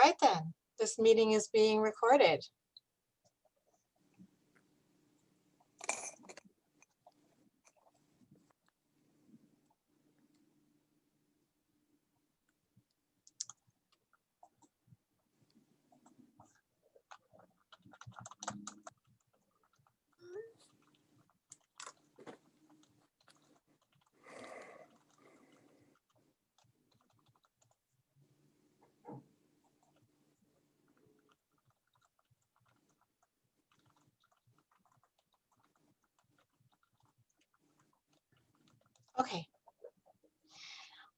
right then, this meeting is being recorded. Okay.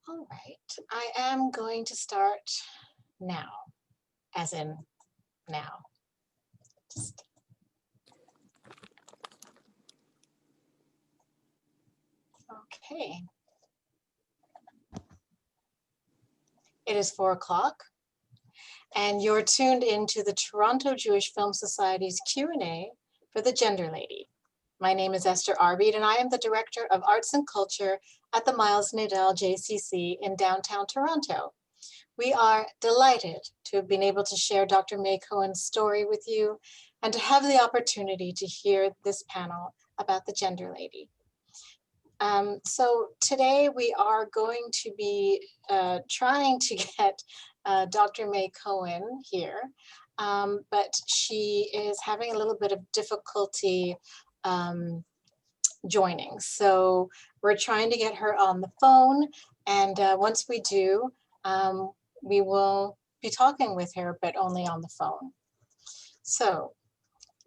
All right, I am going to start now, as in now. Okay. It is 4 o'clock, and you're tuned into the Toronto Jewish Film Society's Q&A for the Gender Lady. My name is Esther Arbeed, and I am the Director of Arts and Culture at the Miles Nadell JCC in downtown Toronto. We are delighted to have been able to share Dr. May Cohen's story with you and to have the opportunity to hear this panel about the Gender Lady. So today we are going to be trying to get Dr. May Cohen here, but she is having a little bit of difficulty joining. So we're trying to get her on the phone, and once we do, we will be talking with her, but only on the phone. So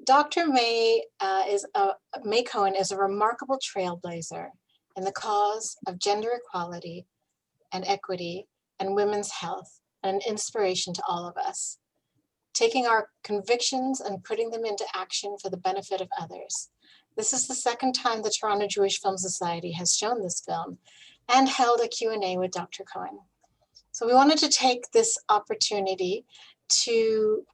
Dr. May Cohen is a remarkable trailblazer in the cause of gender equality and equity and women's health, and an inspiration to all of us, taking our convictions and putting them into action for the benefit of others. This is the second time the Toronto Jewish Film Society has shown this film and held a Q&A with Dr. Cohen. So we wanted to take this opportunity to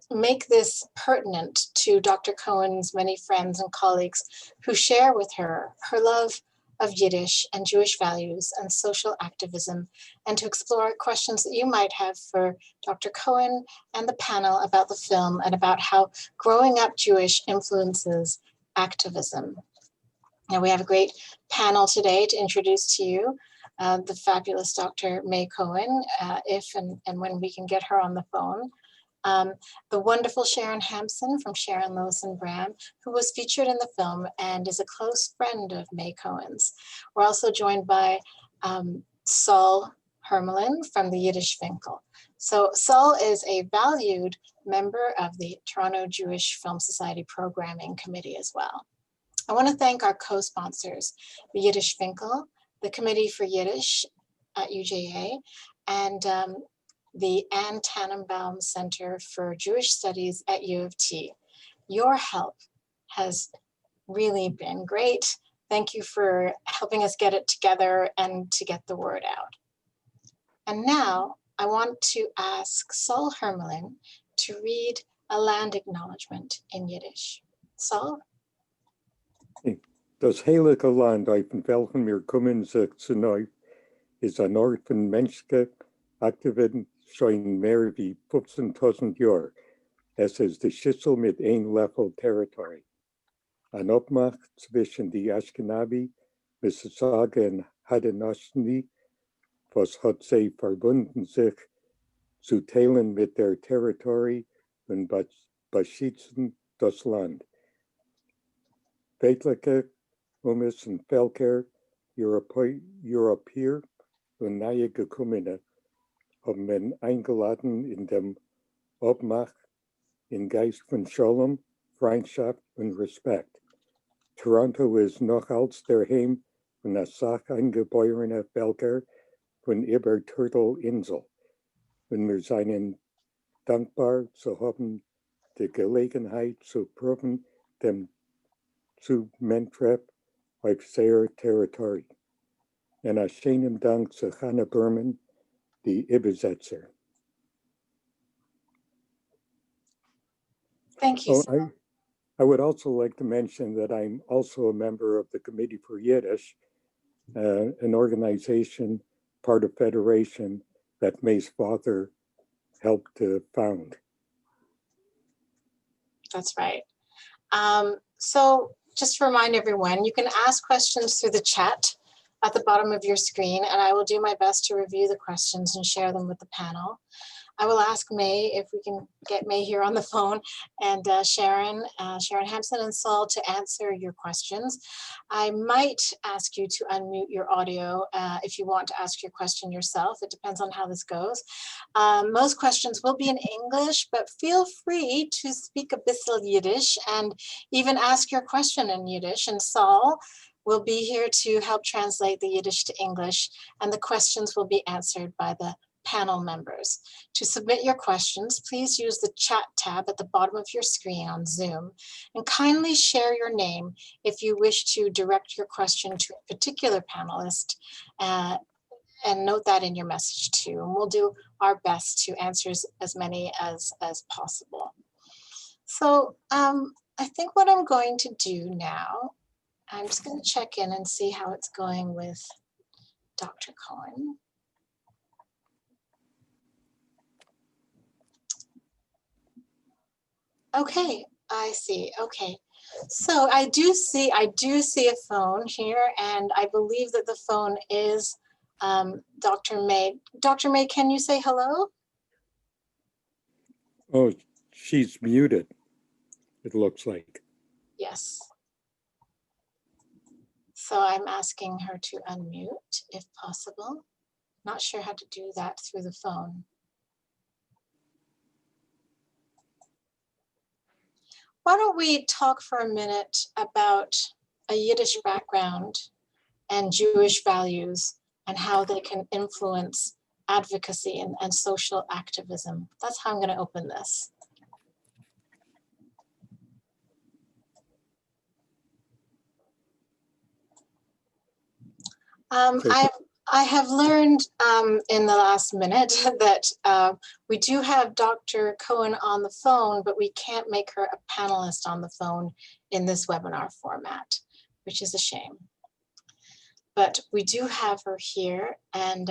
make this pertinent to Dr. Cohen's many friends and colleagues who share with her her love of Yiddish and Jewish values and social activism, and to explore questions that you might have for Dr. Cohen and the panel about the film and about how growing up Jewish influences activism. Now we have a great panel today to introduce to you the fabulous Dr. May Cohen, if and when we can get her on the phone. The wonderful Sharon Hampson from Sharon, Lois Bram, who was featured in the film and is a close friend of May Cohen's. We're also joined by Saul Hermolin from the Yiddish Vinkl. So Saul is a valued member of the Toronto Jewish Film Society Programming Committee as well. I want to thank our co-sponsors, the Yiddish Vinkl, the Committee for Yiddish at UJA, and the Tannenbaum Center for Jewish Studies at U of T. Your help has really been great. Thank you for helping us get it together and to get the word out. And now I want to ask Saul Hermolin to read a land acknowledgement in Yiddish. Saul? Das heilige Land von welchem wir kommen sich zu neu ist ein Ort von menschlicher Aktivismus schon mehr wie 15.000 Jahre. Es ist die Schüssel mit ein Löffel Territory. Ein Abmach zwischen die Ashkenazi, Mississauga und Haudenosaunee, was hat sie verbunden, sich zu teilen mit der Territory und beschützen das Land. Weltliche und Völker, Europäer und neue Gekommene haben wir eingeladen in dem Abmach in Geist von Shalom, Freundschaft und Respekt. Toronto ist noch als der Heim von der Sache eingeborenen Völker von über Turtle-Insel. Und wir seien dankbar zu haben, die Gelegenheit zu prüfen, dem zu Mentrep auf sehr Territory. Und a schönen Dank zu Hannah Berman, die Übersetzer. Thank you. I would also like to mention that I'm also a member of the Committee for Yiddish, an organization, part of Federation that May's father helped to found. That's right. So just to remind everyone, you can ask questions through the chat at the bottom of your screen, and I will do my best to review the questions and share them with the panel. I will ask May, if we can get May here on the phone, and Sharon Hampson and Saul to answer your questions. I might ask you to unmute your audio if you want to ask your question yourself. It depends on how this goes. Most questions will be in English, but feel free to speak a bissel Yiddish and even ask your question in Yiddish. And Saul will be here to help translate the Yiddish to English, and the questions will be answered by the panel members. To submit your questions, please use the chat tab at the bottom of your screen on Zoom, and kindly share your name if you wish to direct your question to a particular panelist, and note that in your message too. And we'll do our best to answer as many as possible. So I think what I'm going to do now, I'm just going to check in and see how it's going with Dr. Cohen. Okay, I see. Okay, so I do see a phone here, and I believe that the phone is Dr. May. Dr. May, can you say hello? Oh, she's muted, it looks like. Yes. So I'm asking her to unmute if possible. Not sure how to do that through the phone. Why don't we talk for a minute about a Yiddish background and Jewish values and how they can influence advocacy and social activism. That's how I'm going to open this. I have learned in the last minute that we do have Dr. Cohen on the phone, but we can't make her a panelist on the phone in this webinar format, which is a shame. But we do have her here, and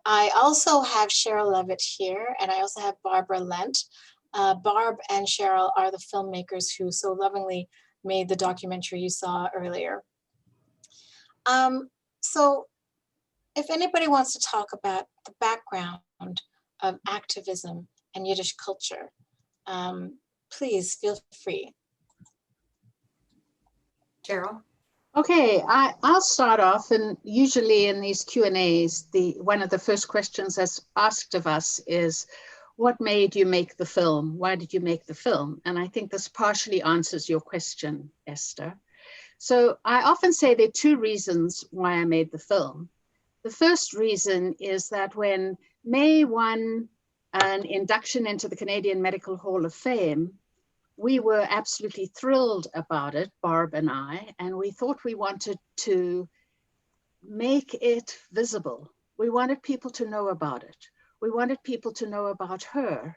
I also have Cheryl Levitt here, and I also have Barbara Lent. Barb and Cheryl are the filmmakers who so lovingly made the documentary you saw earlier. So if anybody wants to talk about the background of activism and Yiddish culture, please feel free. Cheryl? Okay, I'll start off, and usually in these Q&As, one of the first questions that's asked of us is, what made you make the film? Why did you make the film? And I think this partially answers your question, Esther. So I often say there are two reasons why I made the film. The first reason is that when May won an induction into the Canadian Medical Hall of Fame, we were absolutely thrilled about it, Barb and I, and we thought we wanted to make it visible. We wanted people to know about it. We wanted people to know about her.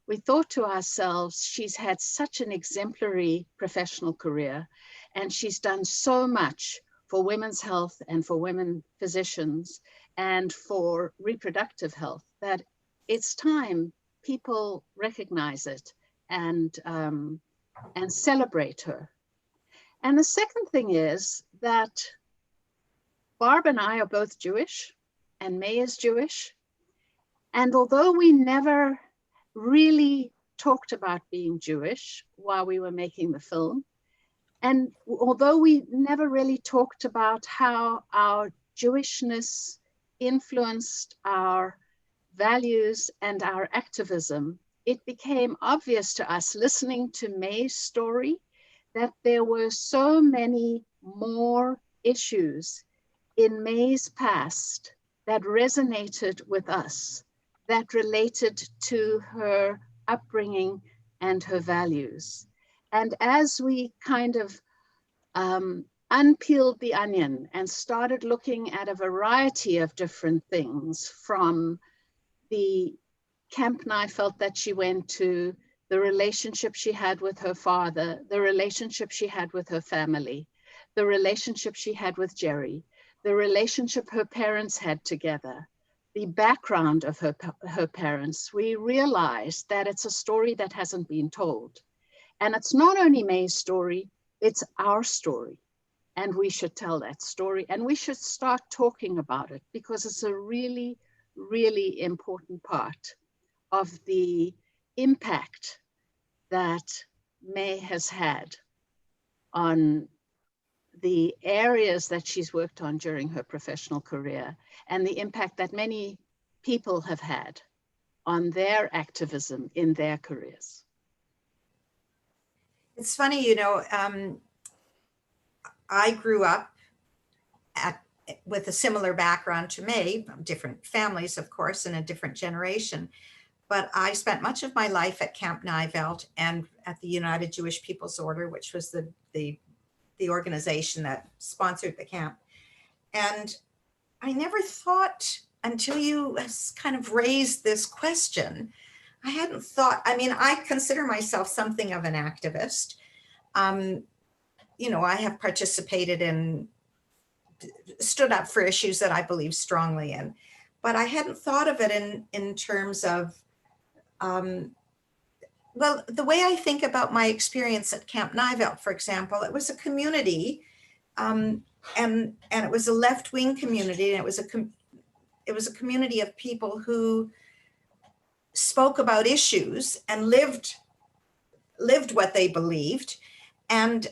We thought to ourselves, she's had such an exemplary professional career, and she's done so much for women's health and for women physicians and for reproductive health that it's time people recognize it and celebrate her. And the second thing is that Barb and I are both Jewish, and May is Jewish. And although we never really talked about being Jewish while we were making the film, and although we never really talked about how our Jewishness influenced our values and our activism, it became obvious to us listening to May's story that there were so many more issues in May's past that resonated with us, that related to her upbringing and her values. And as we kind of unpeeled the onion and started looking at a variety of different things, from the Camp Neufeld that she went to, the relationship she had with her father, the relationship she had with her family, the relationship she had with Gerry, the relationship her parents had together, the background of her parents, we realize that it's a story that hasn't been told. And it's not only May's story, it's our story. And we should tell that story, and we should start talking about it, because it's a really, really important part of the impact that May has had on the areas that she's worked on during her professional career, and the impact that many people have had on their activism in their careers. It's funny, you know, I grew up with a similar background to May, different families, of course, and a different generation. But I spent much of my life at Camp Nijvelt and at the United Jewish People's Order, which was the organization that sponsored the camp. And I never thought, until you kind of raised this question, I hadn't thought, I mean, I consider myself something of an activist. You know, I have participated in, stood up for issues that I believe strongly in, but I hadn't thought of it in terms of, well, the way I think about my experience at Camp Nijvelt, for example, it was a community, and it was a left-wing community, and it was a community of people who spoke about issues and lived what they believed. And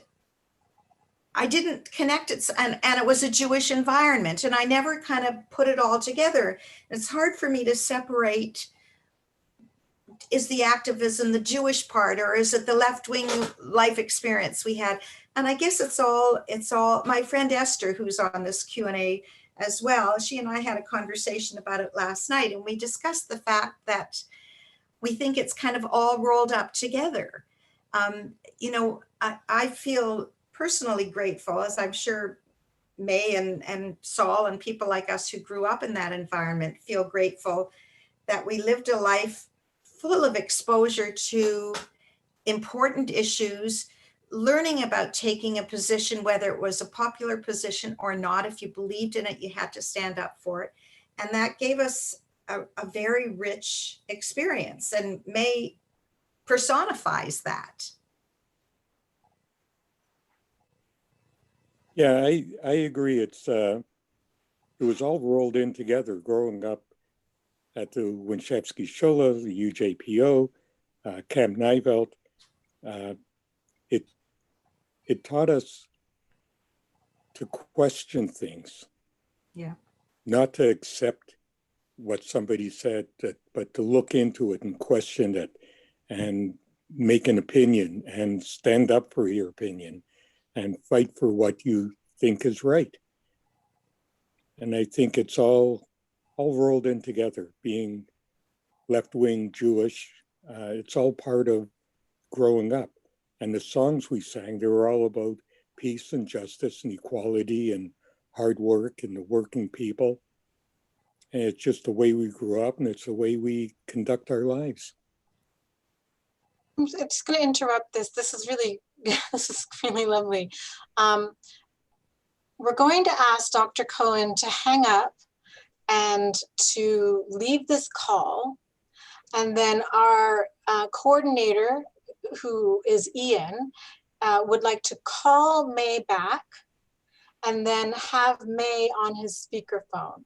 I didn't connect it, and it was a Jewish environment, and I never kind of put it all together. It's hard for me to separate, is the activism the Jewish part, or is it the left-wing life experience we had? And I guess it's all, my friend Esther, who's on this Q&A as well, she and I had a conversation about it last night, and we discussed the fact that we think it's kind of all rolled up together. You know, I feel personally grateful, as I'm sure May and Saul and people like us who grew up in that environment feel grateful, that we lived a life full of exposure to important issues, learning about taking a position, whether it was a popular position or not. If you believed in it, you had to stand up for it. And that gave us a very rich experience, and May personifies that. Yeah, I agree. It was all rolled in together growing up at the Winchevsky Shul, the UJPO, Camp Nijvelt. It taught us to question things. Yeah. Not to accept what somebody said, but to look into it and question it and make an opinion and stand up for your opinion and fight for what you think is right. And I think it's all rolled in together, being left-wing Jewish. It's all part of growing up. And the songs we sang, they were all about peace and justice and equality and hard work and the working people. And it's just the way we grew up, and it's the way we conduct our lives. I'm just going to interrupt this. This is really lovely. We're going to ask Dr. Cohen to hang up and to leave this call. And then our coordinator, who is Ian, would like to call May back and then have May on his speakerphone.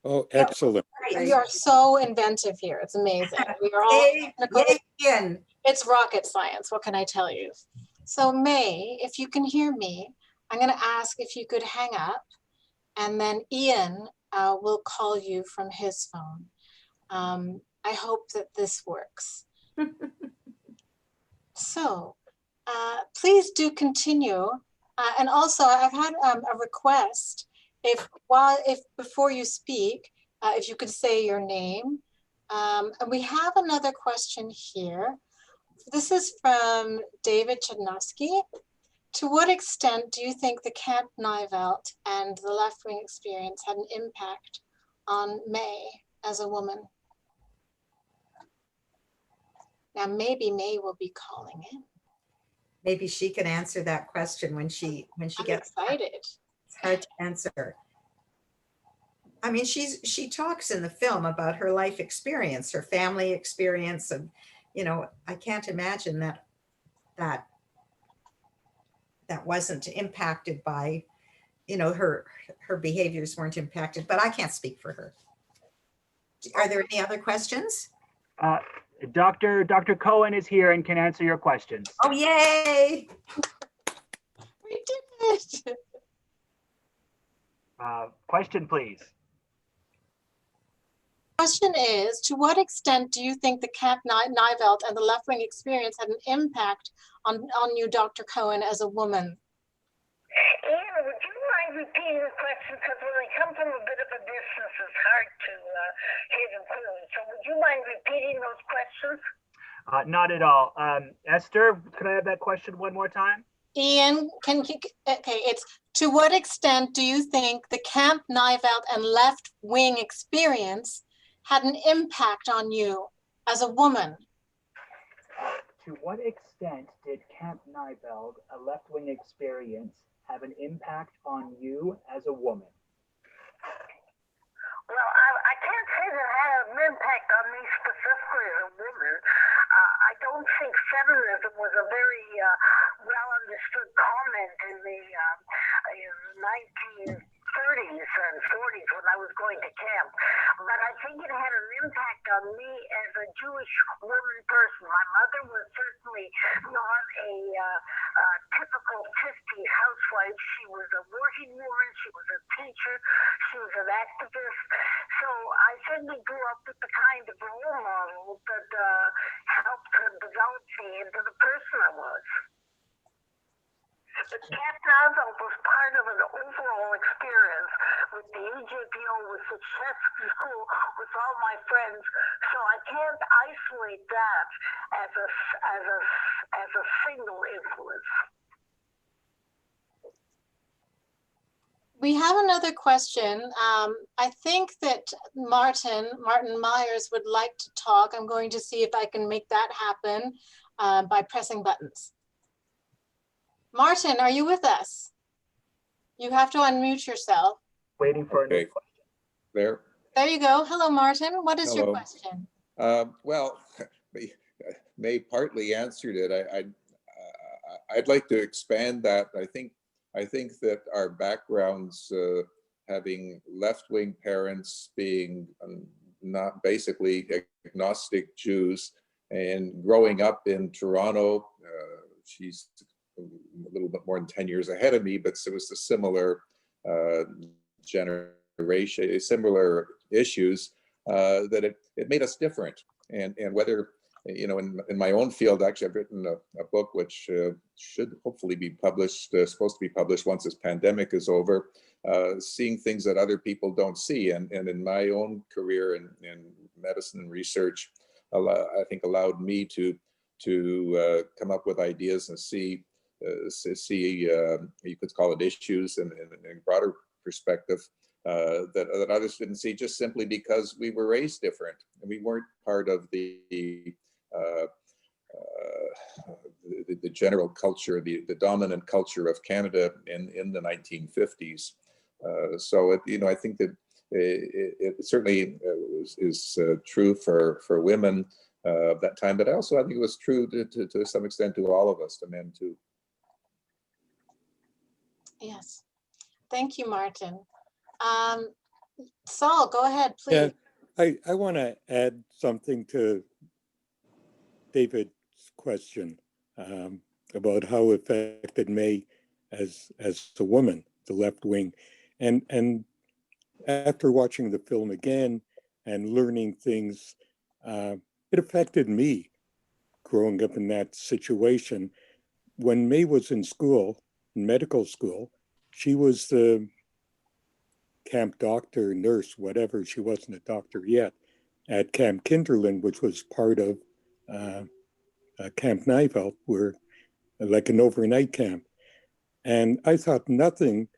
Oh, excellent. We are so inventive here. It's amazing. We are all Ian. It's rocket science. What can I tell you? So May, if you can hear me, I'm going to ask if you could hang up, and then Ian will call you from his phone. I hope that this works. So please do continue. And also I've had a request, if before you speak, if you could say your name. And we have another question here. This is from David Chudnovsky. To what extent do you think the Camp Nijvelt and the left-wing experience had an impact on May as a woman? Now, maybe May will be calling in. Maybe she can answer that question when she gets excited. It's hard to answer. I mean, she talks in the film about her life experience, her family experience, and I can't imagine that wasn't impacted by, her behaviors weren't impacted, but I can't speak for her. Are there any other questions? Dr. Cohen is here and can answer your questions. Oh, yay! We did it. Question, please. Question is, to what extent do you think the Camp Nivelt and the left-wing experience had an impact on you, Dr. Cohen, as a woman? Anna, would you mind repeating the question? Because when I come from a bit of a distance, it's hard to hear them clearly. So would you mind repeating those questions? Not at all. Esther, could I have that question one more time? Ian, it's to what extent do you think the Camp Nivelt and left-wing experience had an impact on you as a woman? To what extent did Camp Nivelt, a left-wing experience, have an impact on you as a woman? Well, I can't say that it had an impact on me specifically as a woman. I don't think feminism was a very well understood comment in the 1930s and 40s when I was going to camp. But I think it had an impact on me as a Jewish woman person. My mother was certainly not a typical 50s housewife. She was a working woman. She was a teacher. She was an activist. So I certainly grew up with the kind of role model that helped to develop me into the person I was. But Camp Nivelt was part of an overall experience with the EJPO, with the chess school, with all my friends. So I can't isolate that as a single influence. We have another question. I think that Martin Myers would like to talk. I'm going to see if I can make that happen by pressing buttons. Martin, are you with us? You have to unmute yourself. Waiting for another question. There. There you go. Hello, Martin. What is your Hello. question? Well, May partly answered it. I'd like to expand that. I think that our backgrounds, having left-wing parents, being not basically agnostic Jews, and growing up in Toronto, she's a little bit more than 10 years ahead of me, but it was a similar generation, similar issues, that it made us different. And whether, in my own field, actually, I've written a book which should hopefully be published, supposed to be published once this pandemic is over, seeing things that other people don't see. And in my own career in medicine and research, I think allowed me to come up with ideas and see you could call it issues in a broader perspective that others didn't see, just simply because we were raised different and we weren't part of the general culture, the dominant culture of Canada in the 1950s. So I think that it certainly is true for women of that time, but also I think it was true to some extent to all of us, to men too. Yes. Thank you, Martin. Saul, go ahead, please. Yeah, I want to add something to David's question about how it affected May as a woman, the left wing. And after watching the film again and learning things, it affected me growing up in that situation. When May was in school, in medical school, she was the camp doctor, nurse, whatever. She wasn't a doctor yet at Camp Kinderland, which was part of Camp Nivelt, where like an overnight camp. And I thought nothing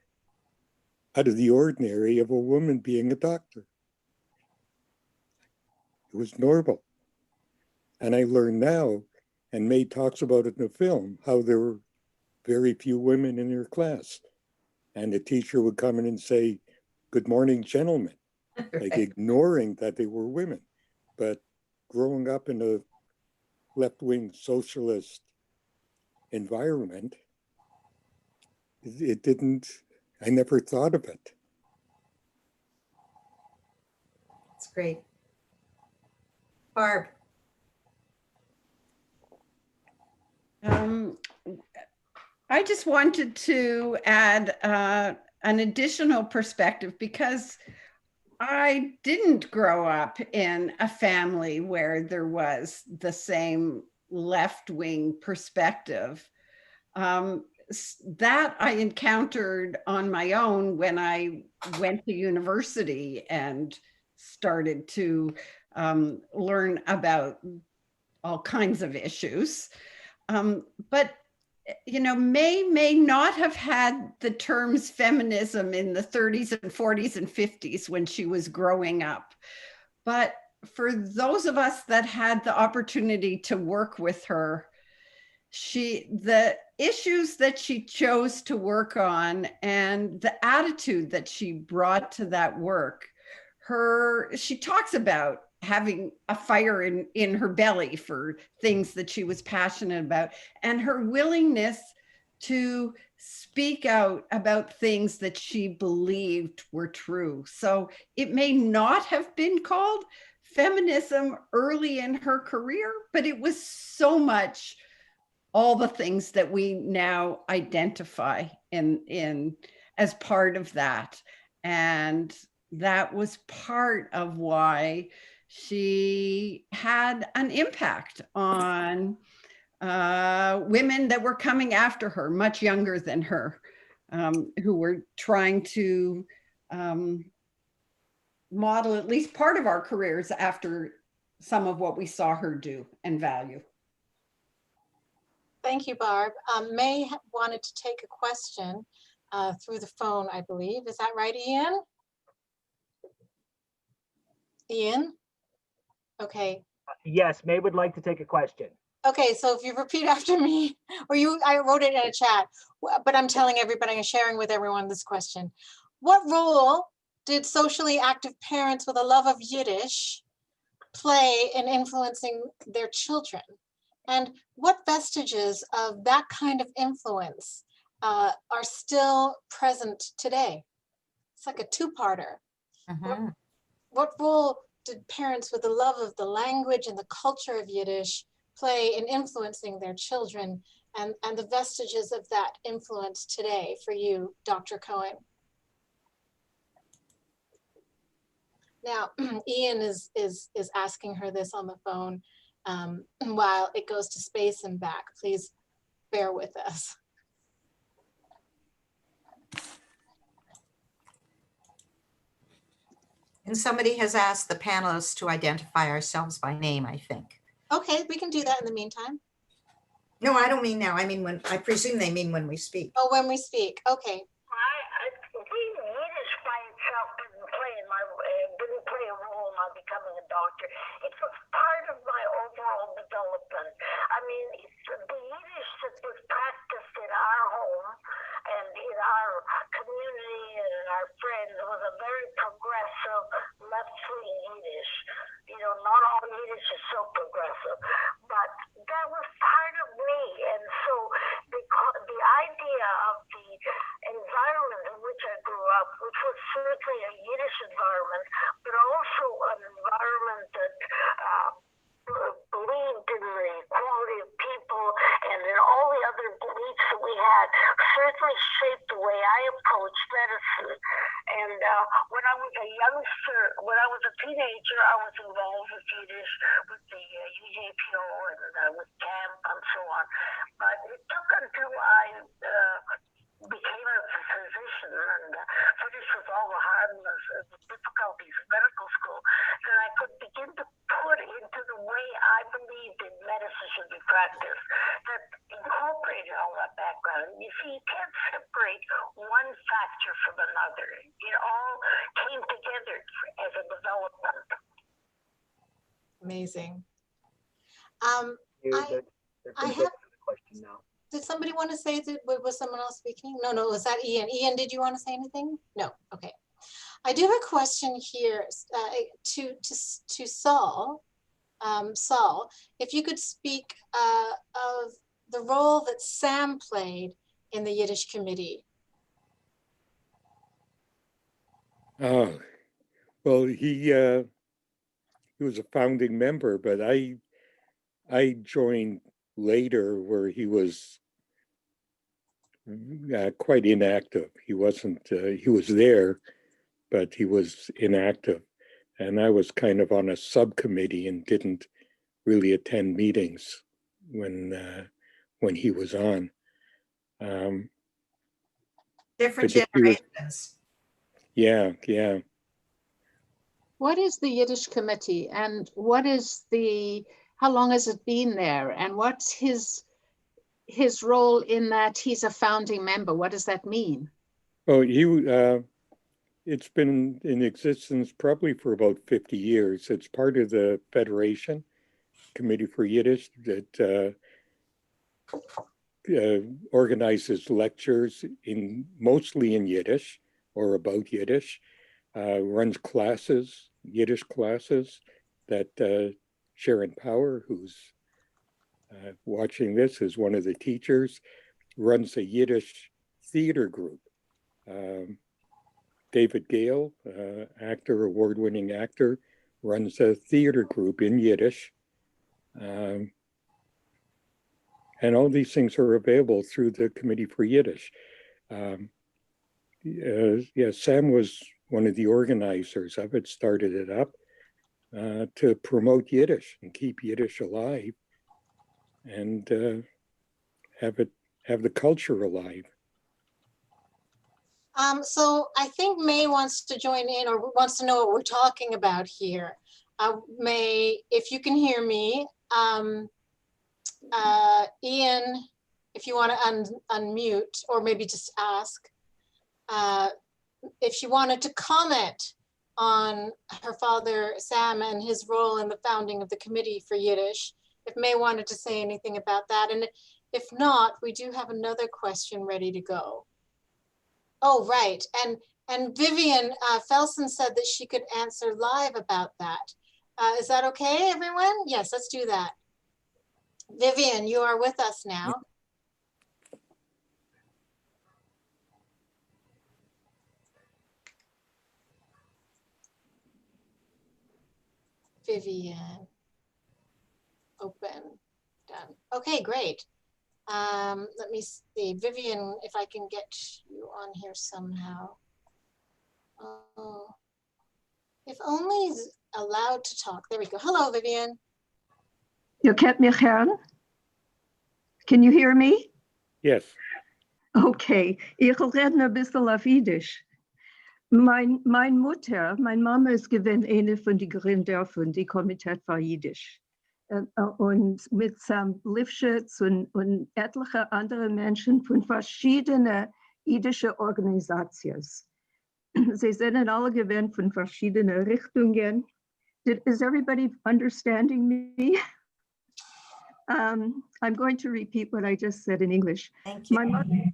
out of the ordinary of a woman being a doctor. It was normal. And I learned now, and May talks about it in the film, how there were very few women in her class. And the teacher would come in and say, "Good morning, gentlemen." like ignoring that they were women. But growing up in a left-wing socialist environment, it didn't, I never thought of it. It's great. Barb. I just wanted to add an additional perspective, because I didn't grow up in a family where there was the same left-wing perspective. That I encountered on my own when I went to university and started to learn about all kinds of issues. But you know, may not have had the terms feminism in the 30s and 40s and 50s when she was growing up. But for those of us that had the opportunity to work with her, the issues that she chose to work on and the attitude that she brought to that work, she talks about having a fire in her belly for things that she was passionate about, and her willingness to speak out about things that she believed were true. So it may not have been called feminism early in her career, but it was so much all the things that we now identify in as part of that. And that was part of why she had an impact on women that were coming after her, much younger than her, who were trying to model at least part of our careers after some of what we saw her do and value. Thank you, Barb. May wanted to take a question through the phone, I believe. Is that right, Ian? Ian? Okay. Yes, May would like to take a question. Okay, so if you repeat after me, or I wrote it in a chat, but I'm telling everybody and sharing with everyone this question. What role did socially active parents with a love of Yiddish play in influencing their children? And what vestiges of that kind of influence are still present today? It's like a two-parter. What role did parents with the love of the language and the culture of Yiddish play in influencing their children, and the vestiges of that influence today for you, Dr. Cohen? Now, Ian is asking her this on the phone while it goes to space and back. Please bear with us. And somebody has asked the panelists to identify ourselves by name, I think. Okay, we can do that in the meantime. No, I don't mean now. I mean I presume they mean when we speak. Oh, when we speak. Okay. Yiddish by itself didn't play a role in my becoming a doctor. It was part of my overall development. I mean, the Yiddish that was practiced in our home and in our community and in our friends was a very progressive left-wing Yiddish. You know, not all Yiddish is so progressive, but that was part of me. And so the idea of the environment in which I grew up, which was certainly a Yiddish environment, but also an environment that believed in the equality of people and in all the other beliefs that we had, certainly shaped the way I approached medicine. And when I was a youngster, when I was a teenager, I was involved with Yiddish, with the UJPO and with camp and so on. But it took until I became a physician and finished with all the hardness and the difficulties of medical school, that I could begin to put into the way I believed in medicine should be practiced, that incorporated all that background. You see, you can't separate one factor from another. It all came together as a development. Amazing. There's a question now. Did somebody want to say that? Was someone else speaking? No, was that Ian? Ian, did you want to say anything? No. Okay. I do have a question here to Saul. Saul, if you could speak of the role that Sam played in the Yiddish committee. Oh, well, he was a founding member, but I joined later, where he was quite inactive. He wasn't. He was there, but he was inactive, and I was kind of on a subcommittee and didn't really attend meetings when he was on. Different but generations. Yeah, yeah. What is the Yiddish committee, and what is how long has it been there, and what's his role in that he's a founding member? What does that mean? Oh, it's been in existence probably for about 50 years. It's part of the Federation Committee for Yiddish that organizes lectures mostly in Yiddish or about Yiddish, runs classes, Yiddish classes that Sharon Power, who's watching this, is one of the teachers, runs a Yiddish theater group. David Gale, actor, award-winning actor, runs a theater group in Yiddish. And all these things are available through the Committee for Yiddish. Yeah, Sam was one of the organizers of it, started it up to promote Yiddish and keep Yiddish alive and have the culture alive. So I think May wants to join in, or wants to know what we're talking about here. May, if you can hear me, Ian, if you want to unmute, or maybe just ask if she wanted to comment on her father, Sam, and his role in the founding of the Committee for Yiddish, if May wanted to say anything about that. And if not, we do have another question ready to go. Oh, right. And Vivian Felsen said that she could answer live about that. Is that okay, everyone? Yes, let's do that. Vivian, you are with us now. Vivian, open, done. Okay, great. Let me see, Vivian, if I can get you on here somehow. Oh, if only is allowed to talk. There we go. Hello, Vivian. You kent mich hören? Can you hear me? Yes. Okay, ich rede ein bisschen auf Yiddish. Mein Mutter, meine Mama ist gewesen eine von den Gründern von dem Komitee für Yiddish. Und mit Sam Lifshitz und etliche andere Menschen von verschiedenen jiddischen Organisationen. Sie sind alle gewesen von verschiedenen Richtungen. Is everybody understanding me? I'm going to repeat what I just said in English. Thank you.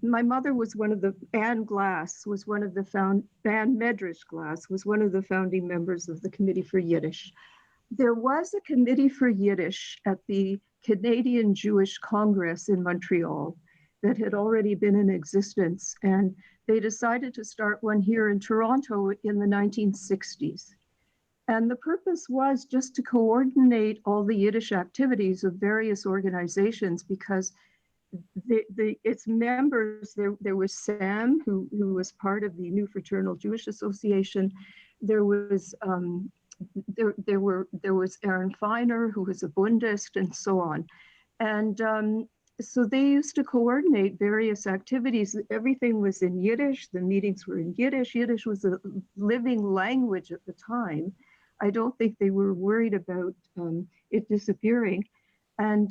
My mother was one of the, Ann Glass was one of the Ann Medrish Glass was one of the founding members of the Committee for Yiddish. There was a Committee for Yiddish at the Canadian Jewish Congress in Montreal that had already been in existence, and they decided to start one here in Toronto in the 1960s. And the purpose was just to coordinate all the Yiddish activities of various organizations, because its members, there was Sam, who was part of the New Fraternal Jewish Association. There was there was Aaron Feiner, who was a Bundist, and so on. And so they used to coordinate various activities. Everything was in Yiddish. The meetings were in Yiddish. Yiddish was a living language at the time. I don't think they were worried about it disappearing. And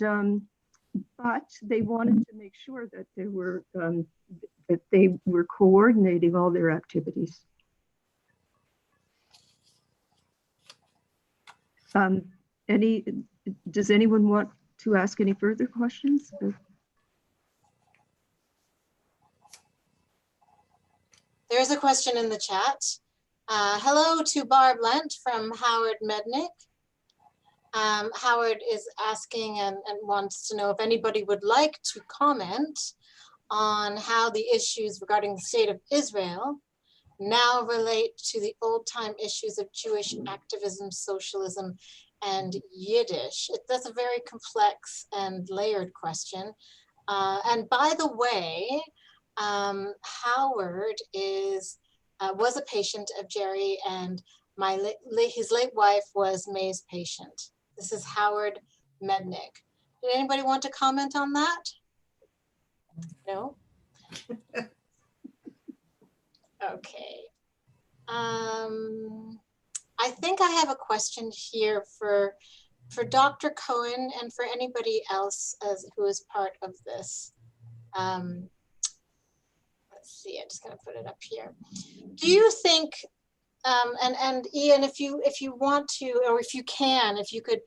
but they wanted to make sure that they were coordinating all their activities. Does anyone want to ask any further questions? There's a question in the chat. Hello to Barb Lent from Howard Mednick. Howard is asking and wants to know if anybody would like to comment on how the issues regarding the state of Israel now relate to the old-time issues of Jewish activism, socialism, and Yiddish. That's a very complex and layered question. And by the way, Howard was a patient of Gerry, and his late wife was May's patient. This is Howard Mednick. Did anybody want to comment on that? No? Okay. I think I have a question here for Dr. Cohen and for anybody else who is part of this. Let's see, I'm just gonna put it up here. Do you think, and Ian, if you want to, or if you could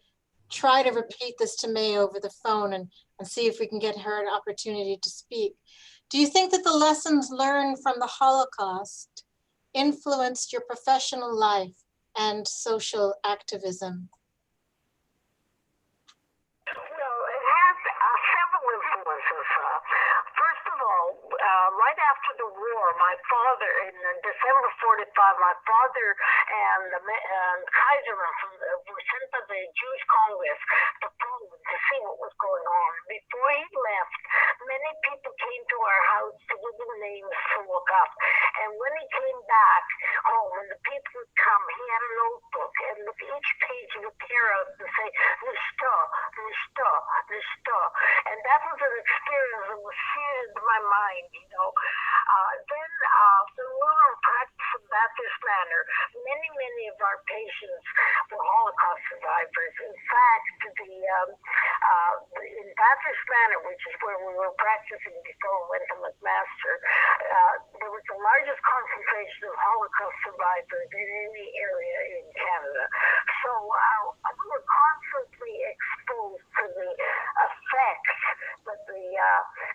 try to repeat this to May over the phone and see if we can get her an opportunity to speak. Do you think that the lessons learned from the Holocaust influenced your professional life and social activism? Well, it has several influences. First of all, right after the war, my father, in December 45, my father and Kaiser were sent by the Jewish Congress to Poland to see what was going on. Before he left, many people came to our house to give them names to look up. And when he came back home, and the people would come, he had a notebook, and with each page he would tear out and say, Nishta, Nishta, Nishta. And that was an experience that was seared in my mind, you know. Then we were in practice in Baptist Manor. Many of our patients were Holocaust survivors. In fact, in Baptist Manor, which is where we were practicing before we went to McMaster, there was the largest concentration of Holocaust survivors in any area in Canada. So we were constantly exposed to the effects that the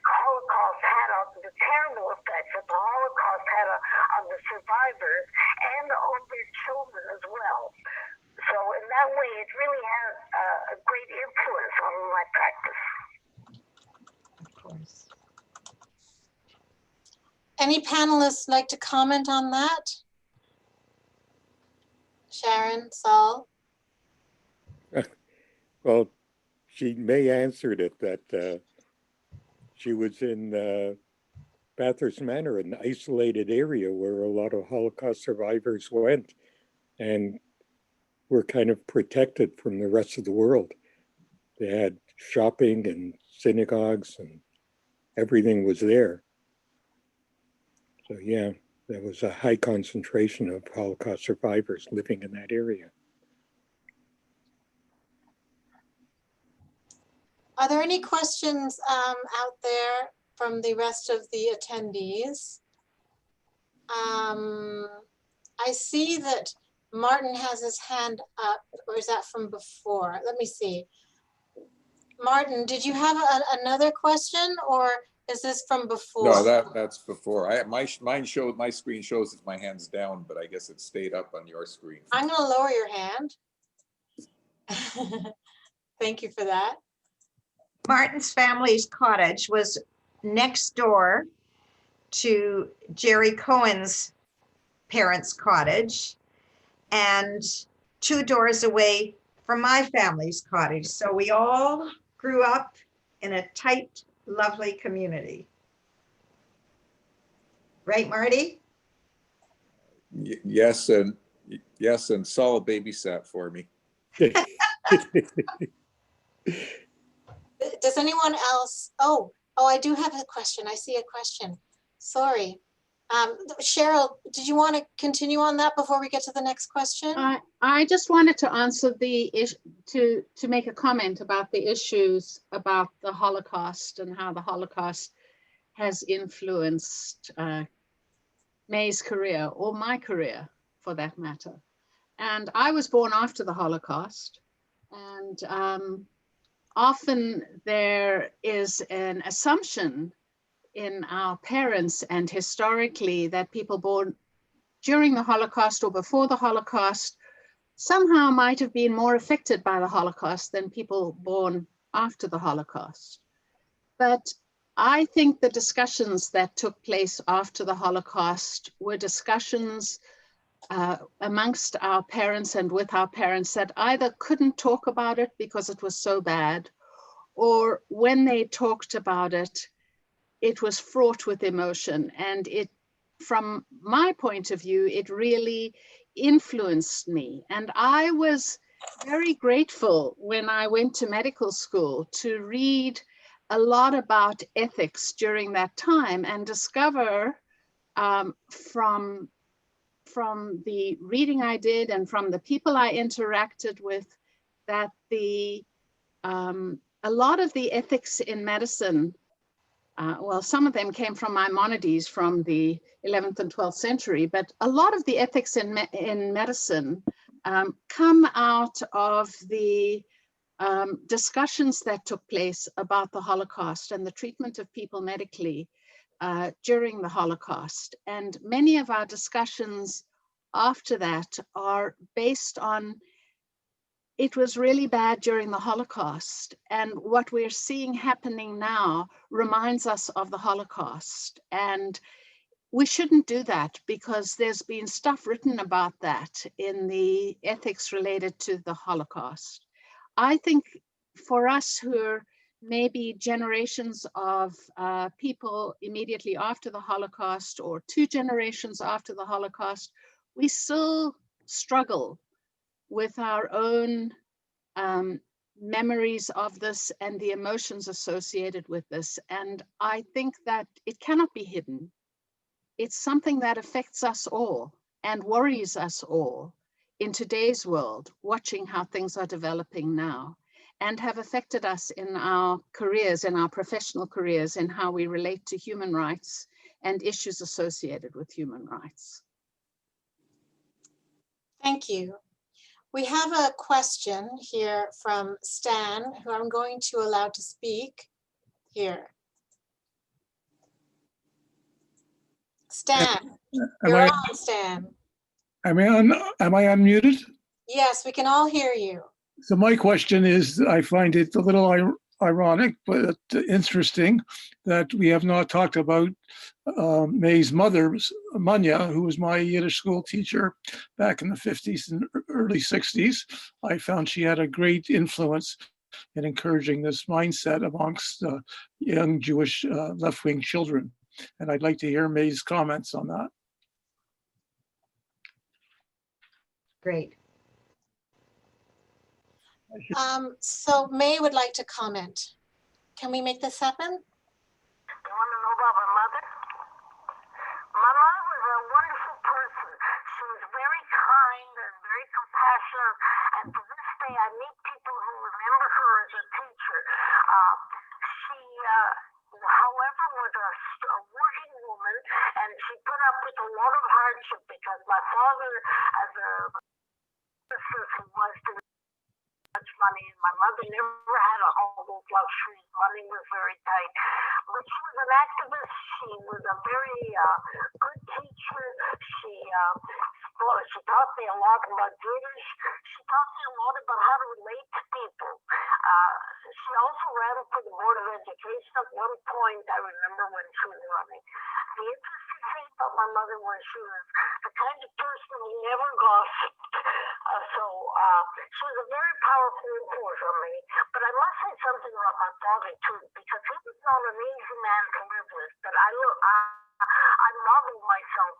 Holocaust had on the terrible effects that the Holocaust had on the survivors and on their children as well. So in that way, it really has a great influence on my practice. Of course. Any panelists like to comment on that? Sharon, Saul? Well, May answered it that she was in Bathurst Manor, an isolated area where a lot of Holocaust survivors went and were kind of protected from the rest of the world. They had shopping and synagogues and everything was there. So yeah, there was a high concentration of Holocaust survivors living in that area. Are there any questions out there from the rest of the attendees? I see that Martin has his hand up, or is that from before? Let me see. Martin, did you have another question, or is this from before? No, that's before. My screen shows that my hand's down, but I guess it stayed up on your screen. I'm going to lower your hand. Thank you for that. Martin's family's cottage was next door to Gerry Cohen's parents' cottage and 2 doors away from my family's cottage. So we all grew up in a tight, lovely community. Right, Marty? Yes, and Saul babysat for me. Does anyone else? Oh, I do have a question. I see a question. Sorry. Cheryl, did you want to continue on that before we get to the next question? I just wanted to answer to make a comment about the issues about the Holocaust and how the Holocaust has influenced May's career, or my career for that matter. And I was born after the Holocaust, and often there is an assumption in our parents and historically that people born during the Holocaust or before the Holocaust somehow might have been more affected by the Holocaust than people born after the Holocaust. But I think the discussions that took place after the Holocaust were discussions amongst our parents and with our parents that either couldn't talk about it because it was so bad, or when they talked about it, it was fraught with emotion. And it, from my point of view, it really influenced me. And I was very grateful when I went to medical school to read a lot about ethics during that time and discover from the reading I did and from the people I interacted with that a lot of the ethics in medicine, well, some of them came from Maimonides from the 11th and 12th century, but a lot of the ethics in medicine come out of the discussions that took place about the Holocaust and the treatment of people medically during the Holocaust. And many of our discussions after that are based on it was really bad during the Holocaust. And what we're seeing happening now reminds us of the Holocaust. And we shouldn't do that because there's been stuff written about that in the ethics related to the Holocaust. I think for us who are maybe generations of people immediately after the Holocaust or 2 generations after the Holocaust, we still struggle with our own memories of this and the emotions associated with this. And I think that it cannot be hidden. It's something that affects us all and worries us all in today's world, watching how things are developing now, and have affected us in our careers, in our professional careers, in how we relate to human rights and issues associated with human rights. Thank you. We have a question here from Stan, who I'm going to allow to speak here. Stan, you're on, Stan. Am I unmuted? Yes, we can all hear you. So my question is, I find it a little ironic, but interesting that we have not talked about May's mother, Manya, who was my Yiddish school teacher back in the 50s and early 60s. I found she had a great influence in encouraging this mindset amongst young Jewish left-wing children. And I'd like to hear May's comments on that. Great. So May would like to comment. Can we make this happen? You want to know about my mother? My mother was a wonderful person. She was very kind and very compassionate. And to this day, I meet people who remember her as a teacher. She, however, was a working woman, and she put up with a lot of hardship because my father, as a business, was doing much money, and my mother never had a home of luxuries. Money was very tight. But she was an activist. She was a very good teacher. She taught me a lot about Yiddish. She taught me a lot about how to relate to people. She also ran for the Board of Education at one point. I remember when she was running. The interesting thing about my mother was she was the kind of person who never gossiped. She was a very powerful influence on me. But I must say something about my father too, because he was not an easy man to live with. But I model myself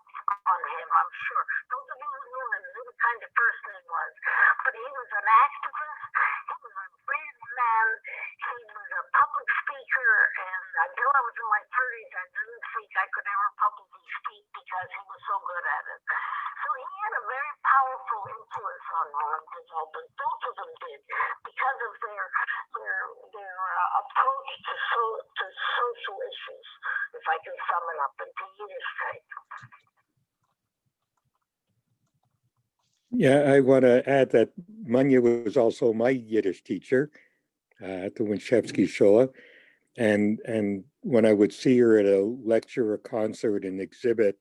on him, I'm sure. Those of you who knew him knew the kind of person he was. But he was an activist. He was a brave man. He was a public speaker, and until I was in my 30s, I didn't think I could ever publicly speak because he was so good at it. So he had a very powerful influence on development. Both of them did, because of their approach to social issues, if I can sum it up into Yiddish type. Yeah, I want to add that Manya was also my Yiddish teacher at the Winchevsky Shul. And when I would see her at a lecture, a concert, an exhibit,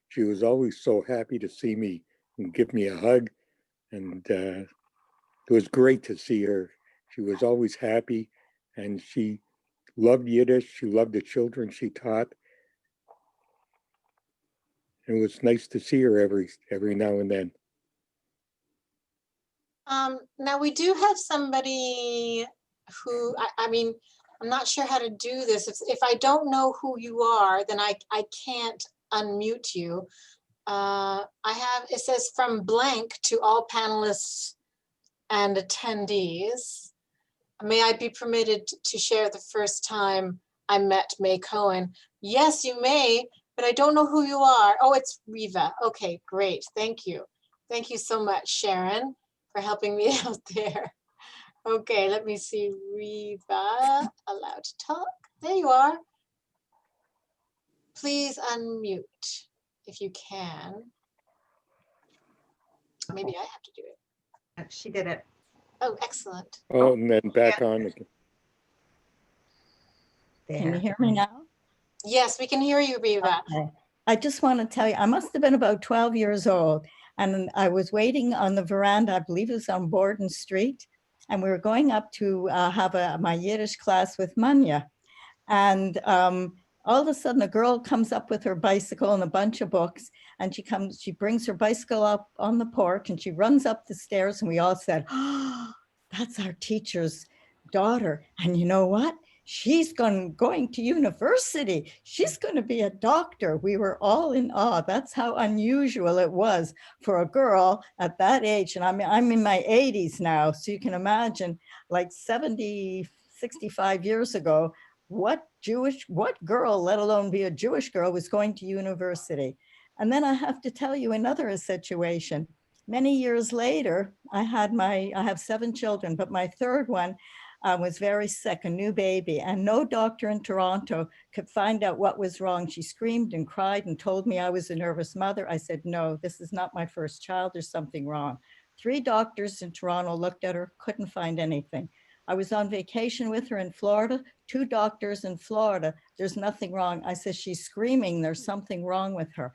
she was always so happy to see me and give me a hug. And it was great to see her. She was always happy, and she loved Yiddish. She loved the children she taught. It was nice to see her every now and then. Now we do have somebody who, I mean, I'm not sure how to do this. If I don't know who you are, then I can't unmute you. It says from blank to all panelists and attendees. May I be permitted to share the first time I met May Cohen? Yes, you may, but I don't know who you are. Oh, it's Riva. Okay, great. Thank you. Thank you so much, Sharon, for helping me out there. Okay, let me see. Riva, allowed to talk. There you are. Please unmute if you can. Maybe I have to do it. She did it. Oh, excellent. Oh, and then back on again. Can you hear me now? Yes, we can hear you, Riva. Okay. I just want to tell you, I must have been about 12 years old, and I was waiting on the veranda, I believe it was on Borden Street, and we were going up to have my Yiddish class with Manya. And all of a sudden, a girl comes up with her bicycle and a bunch of books, and she brings her bicycle up on the porch, and she runs up the stairs, and we all said, "Oh, that's our teacher's daughter." And you know what? She's going to university. She's going to be a doctor. We were all in awe. That's how unusual it was for a girl at that age. And I'm in my 80s now, so you can imagine, like 70, 65 years ago, what girl, let alone be a Jewish girl, was going to university. And then I have to tell you another situation. Many years later, I have 7 children, but my third one was very sick, a new baby, and no doctor in Toronto could find out what was wrong. She screamed and cried and told me I was a nervous mother. I said, no, this is not my first child. There's something wrong. 3 doctors in Toronto looked at her, couldn't find anything. I was on vacation with her in Florida, 2 doctors in Florida. There's nothing wrong. I said, she's screaming. There's something wrong with her.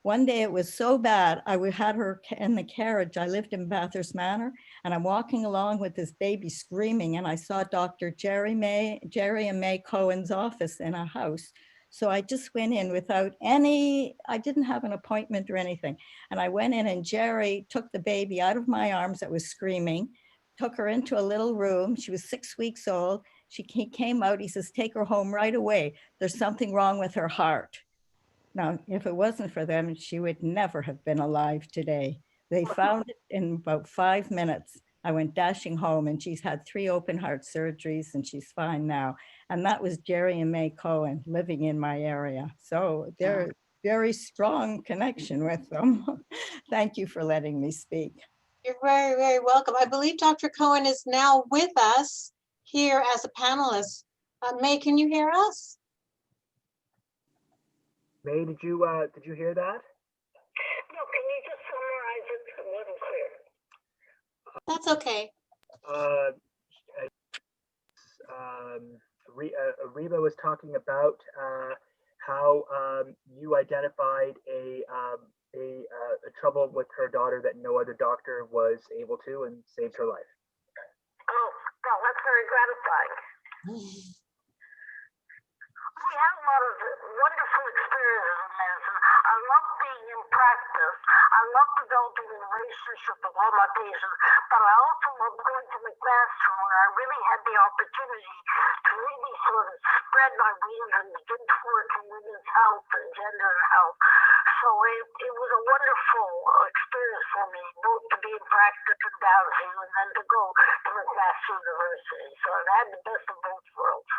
One day it was so bad, I had her in the carriage. I lived in Bathurst Manor, and I'm walking along with this baby screaming, and I saw Dr. Gerry and May Cohen's office in a house. So I just went in without I didn't have an appointment or anything. And I went in, and Gerry took the baby out of my arms that was screaming, took her into a little room. She was 6 weeks old. He came out, he says, take her home right away. There's something wrong with her heart. Now, if it wasn't for them, she would never have been alive today. They found it in about 5 minutes. I went dashing home, and she's had 3 open heart surgeries, and she's fine now. And that was Gerry and May Cohen living in my area. So there's very strong connection with them. Thank you for letting me speak. You're very, very welcome. I believe Dr. Cohen is now with us here as a panelist. May, can you hear us? May, did you hear that? No, can you just summarize it? It wasn't clear. That's okay. Reba was talking about how you identified a trouble with her daughter that no other doctor was able to, and saved her life. Oh, well, that's very gratifying. We have a lot of wonderful experiences in medicine. I love being in practice. I love developing a relationship with all my patients, but I also love going to the classroom where I really had the opportunity to really sort of spread my wings and begin to work in women's health and gender health. So it was a wonderful experience for me, both to be in practice in Downhill and then to go to McMaster University. So I've had the best of both worlds.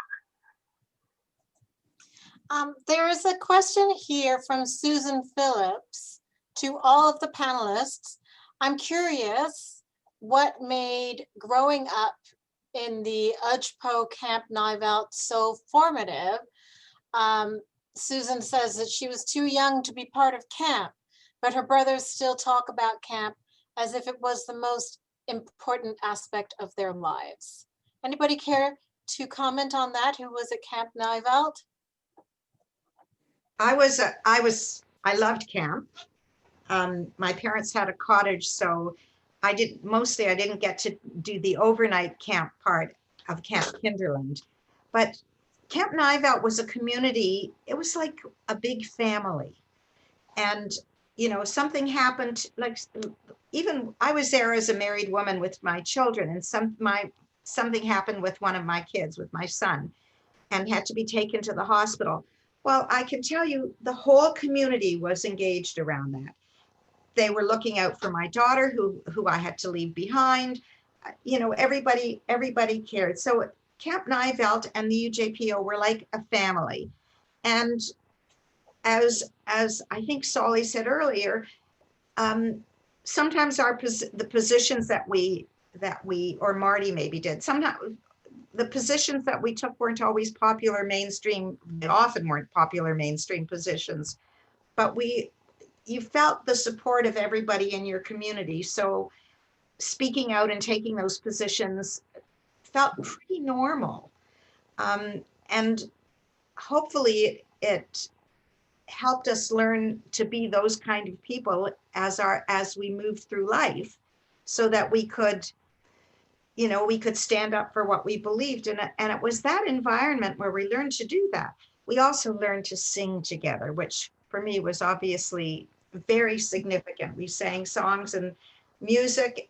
There is a question here from Susan Phillips to all of the panelists. I'm curious what made growing up in the Ujpo Camp Nivelt so formative. Susan says that she was too young to be part of camp, but her brothers still talk about camp as if it was the most important aspect of their lives. Anybody care to comment on that? Who was at Camp Nivelt? I I loved camp. My parents had a cottage, so I didn't get to do the overnight camp part of Camp Kinderland. But Camp Nijvelt was a community. It was like a big family. And, you know, something happened, like even I was there as a married woman with my children, and something happened with one of my kids, with my son, and had to be taken to the hospital. Well, I can tell you the whole community was engaged around that. They were looking out for my daughter who I had to leave behind. You know, everybody cared. So Camp Nijvelt and the UJPO were like a family. And as I think Solly said earlier, sometimes the positions that we, or Marty maybe did, sometimes the positions that we took weren't always popular mainstream, they often weren't popular mainstream positions, but you felt the support of everybody in your community. So speaking out and taking those positions felt pretty normal. And hopefully it helped us learn to be those kind of people as we moved through life, so that we could, you know, we could stand up for what we believed in. And it was that environment where we learned to do that. We also learned to sing together, which for me was obviously very significant. We sang songs and music,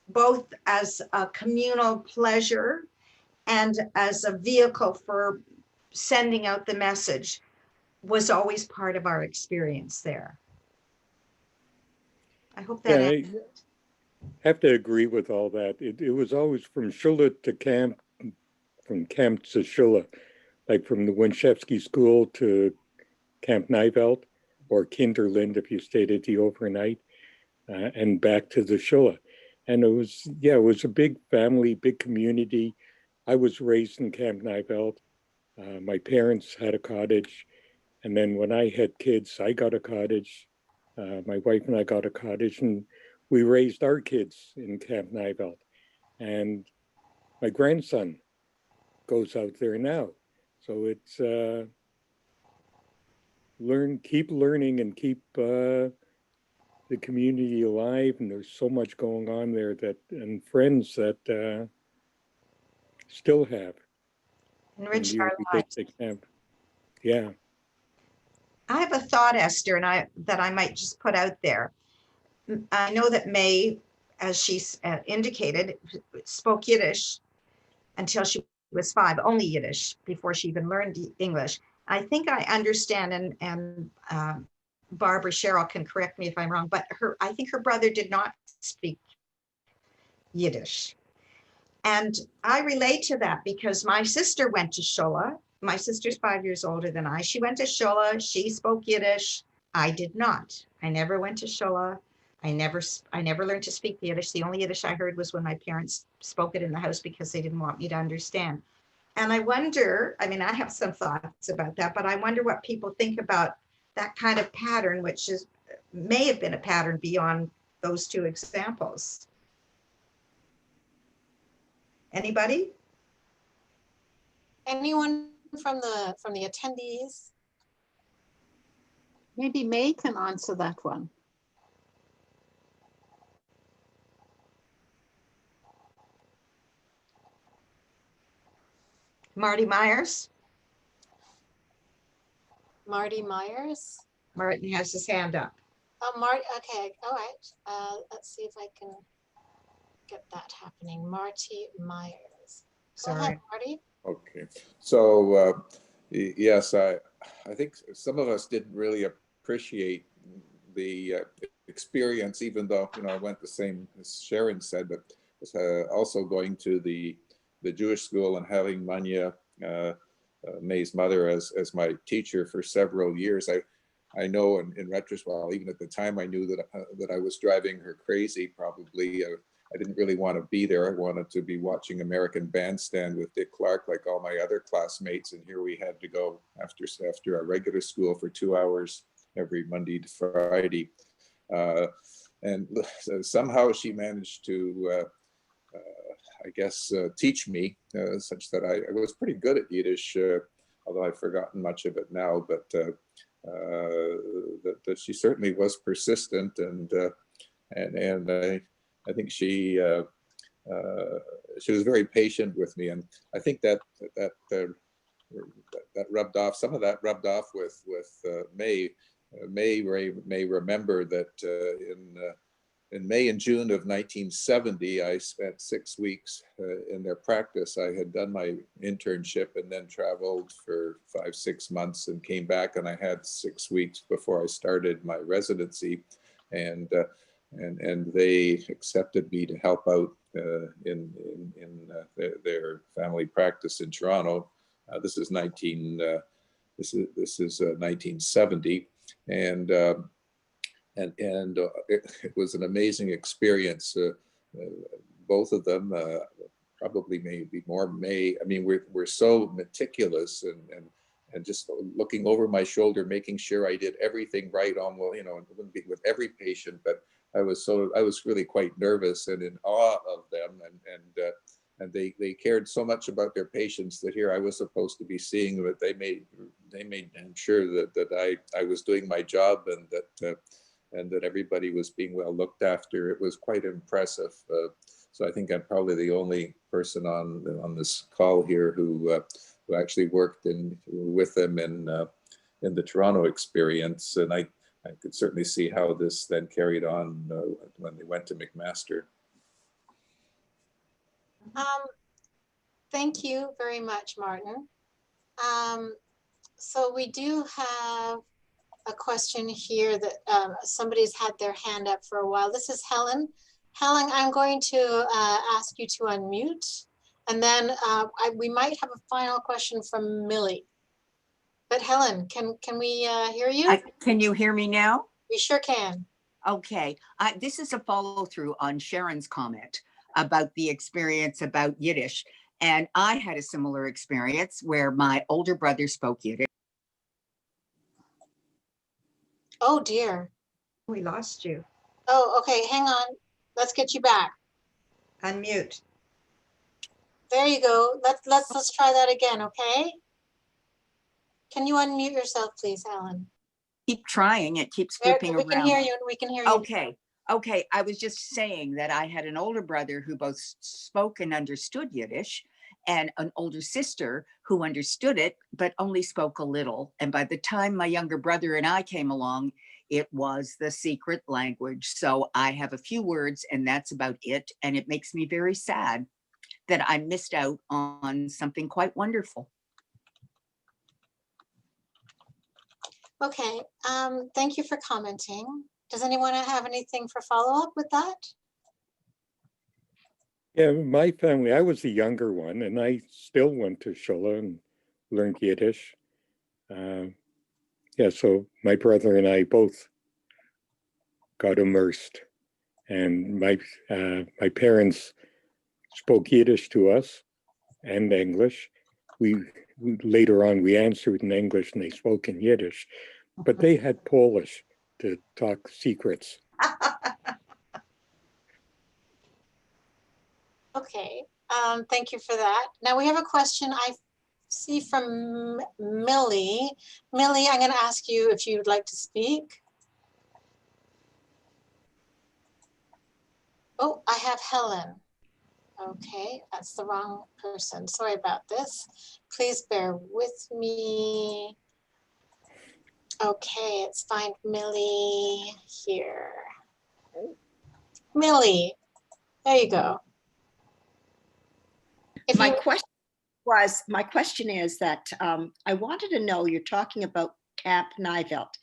both as a communal pleasure and as a vehicle for sending out the message, was always part of our experience there. I hope that I have to agree with all that. It was always from Schule to camp, from camp to Schule, like from the Winchevsky School to Camp Nijvelt, or Kinderland if you stayed at the overnight, and back to the Schule. And it was a big family, big community. I was raised in Camp Nijvelt. My parents had a cottage. And then when I had kids, I got a cottage. My wife and I got a cottage, and we raised our kids in Camp Nijvelt. And my grandson goes out there now. So it's keep learning and keep the community alive. And there's so much going on there and friends that still have. enriched our lives. Yeah. I have a thought, Esther, and that I might just put out there. I know that May, as she indicated, spoke Yiddish until she was 5, only Yiddish, before she even learned English. I think I understand, and Barbara Cheryl can correct me if I'm wrong, but I think her brother did not speak Yiddish. And I relate to that because my sister went to Schule. My sister's 5 years older than I. She went to Schule. She spoke Yiddish. I did not. I never went to Schule. I never learned to speak Yiddish. The only Yiddish I heard was when my parents spoke it in the house because they didn't want me to understand. And I wonder, I mean, I have some thoughts about that, but I wonder what people think about that kind of pattern, which may have been a pattern beyond those two examples. Anybody? Anyone from the attendees? Maybe May can answer that one. Marty Myers? Marty Myers? Martin has his hand up. Oh, Marty, okay, all right. Let's see if I can get that happening. Marty Myers. Go ahead, Marty. Okay, so yes, I think some of us didn't really appreciate the experience, even though, you know, I went the same as Sharon said, but also going to the Jewish school and having Manya, May's mother, as my teacher for several years. I know in retrospect, even at the time, I knew that I was driving her crazy. Probably, I didn't really want to be there. I wanted to be watching American Bandstand with Dick Clark, like all my other classmates. And here we had to go after our regular school for 2 hours every Monday to Friday. And somehow she managed to, I guess, teach me such that I was pretty good at Yiddish, although I've forgotten much of it now. But that she certainly was persistent, and I think she was very patient with me, and I think that rubbed off. Some of that rubbed off with May. May remember that in May and June of 1970, I spent 6 weeks in their practice. I had done my internship and then traveled for 5-6 months and came back, and I had 6 weeks before I started my residency, and they accepted me to help out in their family practice in Toronto. This is 1970, and it was an amazing experience. Both of them, probably maybe more May. I mean, we're so meticulous and just looking over my shoulder, making sure I did everything right on, well, it wouldn't be with every patient, but I was really quite nervous and in awe of them, and they cared so much about their patients that here I was supposed to be seeing them, but they made sure that I was doing my job, and that everybody was being well looked after. It was quite impressive. So I think I'm probably the only person on this call here who actually worked with them in the Toronto experience, and I could certainly see how this then carried on when they went to McMaster. Thank you very much, Martin. So we do have a question here that somebody's had their hand up for a while. This is Helen. Helen, I'm going to ask you to unmute, and then we might have a final question from Millie. But Helen, can we hear you? Can you hear me now? We sure can. Okay, this is a follow through on Sharon's comment about the experience about Yiddish. And I had a similar experience where my older brother spoke Yiddish. Oh dear. We lost you. Oh, okay, hang on. Let's get you back. Unmute. There you go. Let's try that again, okay? Can you unmute yourself, please, Helen? Keep trying, it keeps flipping around. We can hear you, we can hear you. Okay, I was just saying that I had an older brother who both spoke and understood Yiddish, and an older sister who understood it, but only spoke a little. And by the time my younger brother and I came along, it was the secret language. So I have a few words and that's about it. And it makes me very sad that I missed out on something quite wonderful. Okay, thank you for commenting. Does anyone have anything for follow-up with that? Yeah, my family, I was the younger one, and I still went to Shul and learned Yiddish. Yeah, so my brother and I both got immersed, and my parents spoke Yiddish to us and English. Later on we answered in English and they spoke in Yiddish, but they had Polish to talk secrets. Okay, thank you for that. Now we have a question I see from Millie. Millie, I'm going to ask you if you'd like to speak. Oh, I have Helen. Okay, that's the wrong person. Sorry about this. Please bear with me. Okay, let's find Millie here. Millie, there you go. My question is that I wanted to know, you're talking about Camp Nivelt.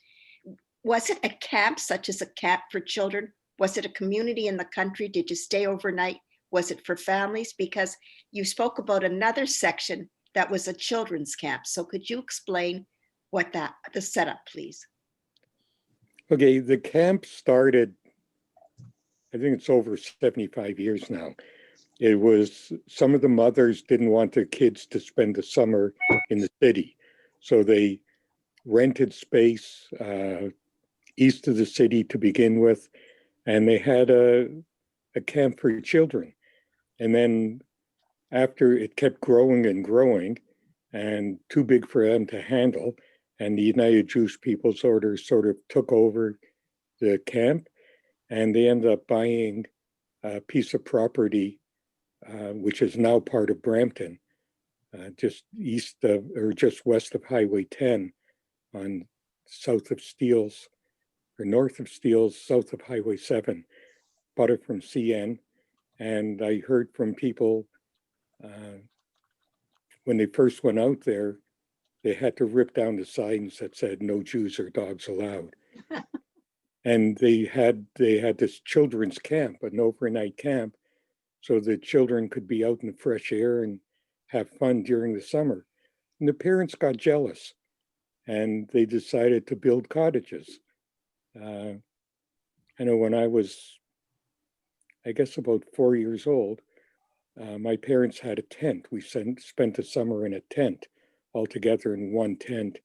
Was it a camp such as a camp for children? Was it a community in the country? Did you stay overnight? Was it for families? Because you spoke about another section that was a children's camp. So could you explain what the setup, please? Okay, the camp started, I think it's over 75 years now. It was, some of the mothers didn't want their kids to spend the summer in the city. So they rented space east of the city to begin with, and they had a camp for children. And then after it kept growing and growing and too big for them to handle, and the United Jewish People's Order sort of took over the camp, and they ended up buying a piece of property, which is now part of Brampton, just east of, or just west of Highway 10 on south of Steeles, or north of Steeles, south of Highway 7, bought it from CN. And I heard from people when they first went out there, they had to rip down the signs that said no Jews or dogs allowed. And they had this children's camp, an overnight camp, so the children could be out in the fresh air and have fun during the summer. And the parents got jealous and they decided to build cottages. I know when I was, I guess, about 4 years old, my parents had a tent. We spent the summer in a tent all together in one tent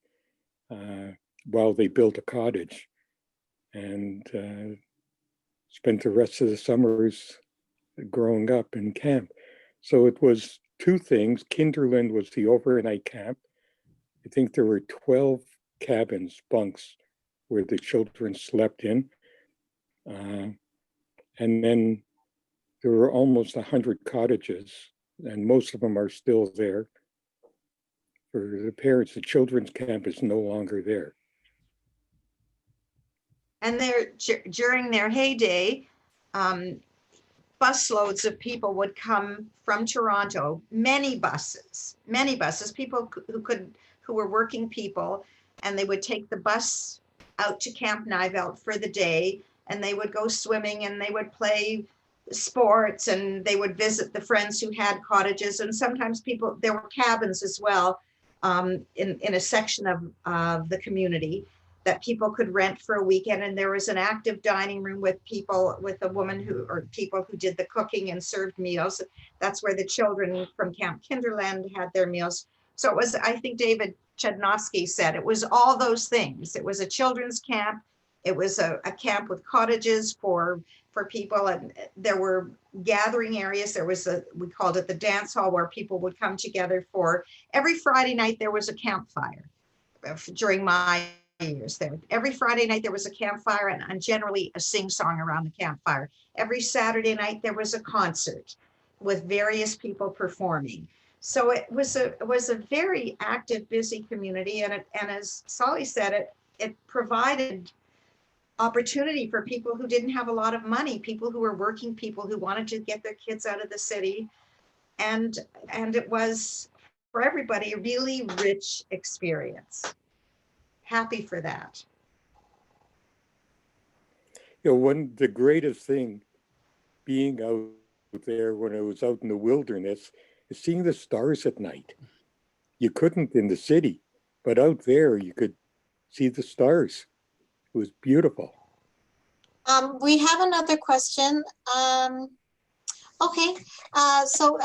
while they built a cottage, and spent the rest of the summers growing up in camp. So it was two things. Kinderland was the overnight camp. I think there were 12 cabins, bunks, where the children slept in. And then there were almost 100 cottages, and most of them are still there. For the parents, the children's camp is no longer there. And during their heyday, busloads of people would come from Toronto, many buses, people who were working people, and they would take the bus out to Camp Nivelt for the day, and they would go swimming and they would play sports, and they would visit the friends who had cottages, and sometimes there were cabins as well in a section of the community that people could rent for a weekend. And there was an active dining room with a woman or people who did the cooking and served meals. That's where the children from Camp Kinderland had their meals. So it was, I think David Chudnovsky said, it was all those things. It was a children's camp. It was a camp with cottages for people, and there were gathering areas. There was we called it the dance hall, where people would come together for every Friday night. There was a campfire during my years there. Every Friday night there was a campfire, and generally a sing-song around the campfire. Every Saturday night there was a concert with various people performing. So it was a very active, busy community, and as Solly said, it provided opportunity for people who didn't have a lot of money, people who were working people who wanted to get their kids out of the city, and it was for everybody a really rich experience. Happy for that. You know, the greatest thing being out there when I was out in the wilderness is seeing the stars at night. You couldn't in the city, but out there you could see the stars. It was beautiful. We have another question. Okay, so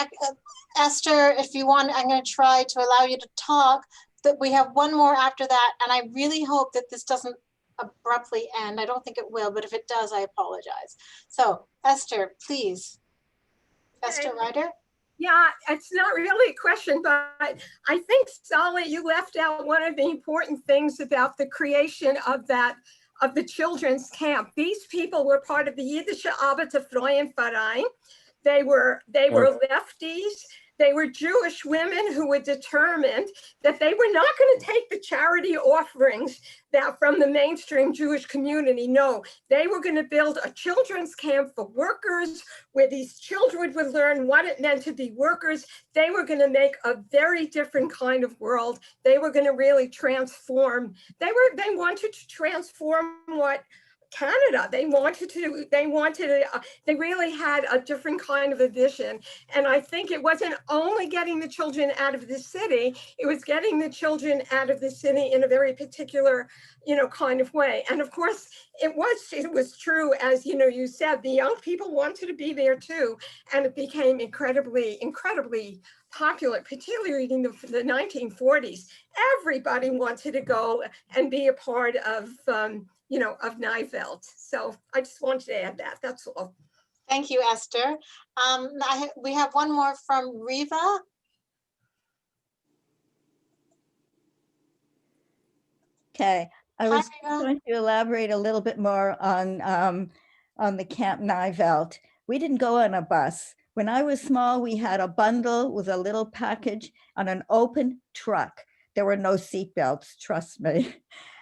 Esther, if you want, I'm going to try to allow you to talk. That we have one more after that, and I really hope that this doesn't abruptly end. I don't think it will, but if it does, I apologize. So Esther, please. Esther Ryder? Yeah, it's not really a question, but I think, Solly, you left out one of the important things about the creation of the children's camp. These people were part of the Yiddish Arbeiterfrauenverein. They were lefties. They were Jewish women who were determined that they were not going to take the charity offerings that from the mainstream Jewish community. No, they were going to build a children's camp for workers where these children would learn what it meant to be workers. They were going to make a very different kind of world. They were going to really transform. They wanted to transform what Canada. They really had a different kind of a vision. And I think it wasn't only getting the children out of the city, it was getting the children out of the city in a very particular, kind of way. And of course, it was true, as you said, the young people wanted to be there too. And it became incredibly, incredibly popular, particularly in the 1940s. Everybody wanted to go and be a part of of Nivelt. So I just wanted to add that, that's all. Thank you, Esther. We have one more from Riva. Okay, I was Rita. going to elaborate a little bit more on the Camp Nijvelt. We didn't go on a bus. When I was small, we had a bundle with a little package on an open truck. There were no seatbelts, trust me.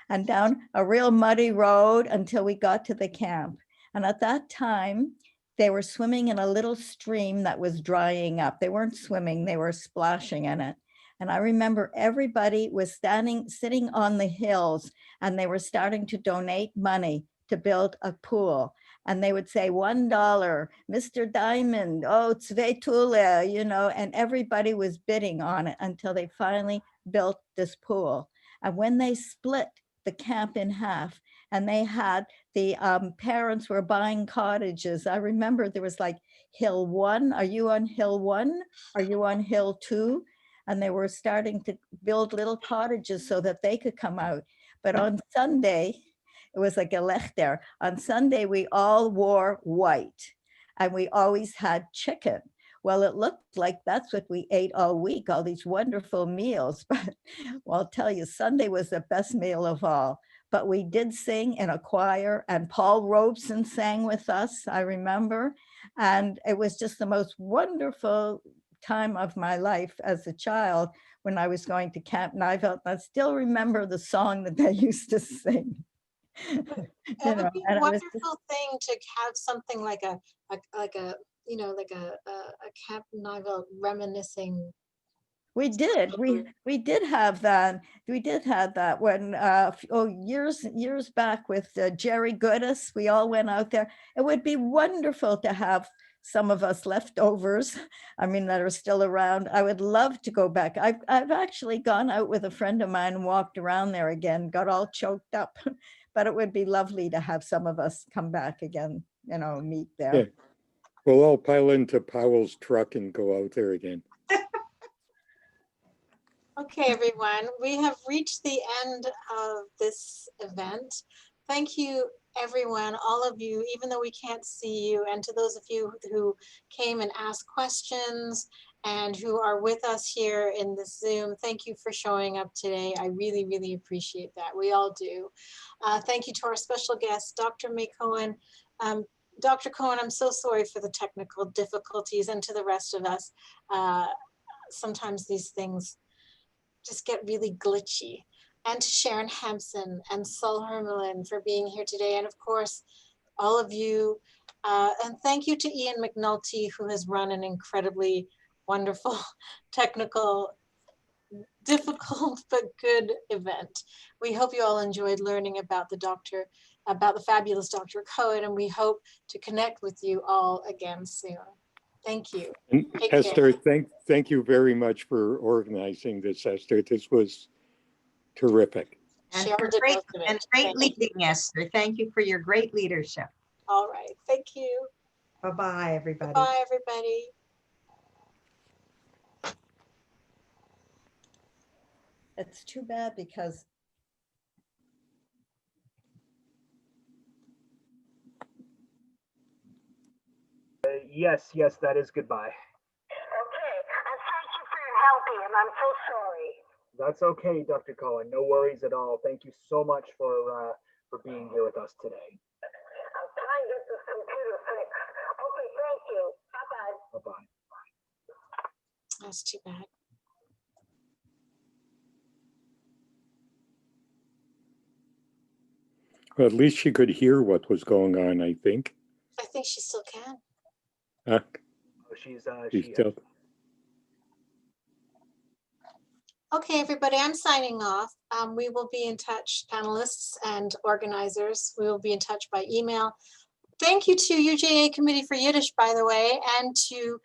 And down a real muddy road until we got to the camp. And at that time, they were swimming in a little stream that was drying up. They weren't swimming, they were splashing in it. And I remember everybody was sitting on the hills, and they were starting to donate money to build a pool. And they would say $1, Mr. Diamond, oh, 2 Tule, you know, and everybody was bidding on it until they finally built this pool. And when they split the camp in half, and they had the parents were buying cottages. I remember there was like Hill 1. Are you on Hill 1? Are you on Hill 2? And they were starting to build little cottages so that they could come out. But on Sunday, it was like a lechter. On Sunday, we all wore white, and we always had chicken. Well, it looked like that's what we ate all week, all these wonderful meals. But well, I'll tell you, Sunday was the best meal of all. But we did sing in a choir, and Paul Robeson sang with us, I remember. And it was just the most wonderful time of my life as a child when I was going to Camp Nijvelt. I still remember the song that they used to sing. It would be a wonderful thing to have something like a Camp Nijvelt reminiscing. We did have that. We did have that when years back with Gerry Goodis. We all went out there. It would be wonderful to have some of us leftovers, I mean, that are still around. I would love to go back. I've actually gone out with a friend of mine and walked around there again, got all choked up. But it would be lovely to have some of us come back again, you know, meet there. Yeah. We'll all pile into Powell's truck and go out there again. Okay, everyone, we have reached the end of this event. Thank you, everyone, all of you, even though we can't see you, and to those of you who came and asked questions and who are with us here in this Zoom, thank you for showing up today. I really, really appreciate that. We all do. Thank you to our special guest, Dr. May Cohen. Dr. Cohen, I'm so sorry for the technical difficulties, and to the rest of us. Sometimes these things just get really glitchy. And to Sharon Hampson and Sol Hermolin for being here today. And of course, all of you. And thank you to Ian McNulty, who has run an incredibly wonderful, technical, difficult, but good event. We hope you all enjoyed learning about the fabulous Dr. Cohen, and we hope to connect with you all again soon. Thank you. And Esther, thank you very much for organizing this, Esther. This was terrific. And great leading, Esther. Thank you for your great leadership. All right, thank you. Bye-bye, everybody. Bye, everybody. It's too bad because Yes, that is goodbye. Okay, and thank you for your helping, and I'm so sorry. That's okay, Dr. Cohen. No worries at all. Thank you so much for being here with us today. I'm trying to get this computer fixed. Okay, thank you. Bye-bye. Bye-bye. That's too bad. Well, at least she could hear what was going on, I think. I think she still can. She's still. Okay, everybody, I'm signing off. We will be in touch, panelists and organizers. We will be in touch by email. Thank you to UJA Committee for Yiddish, by the way, and to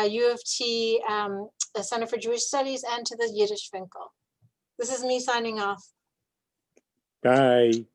U of T, the Center for Jewish Studies, and to the Yiddish Vinkl. This is me signing off. Bye.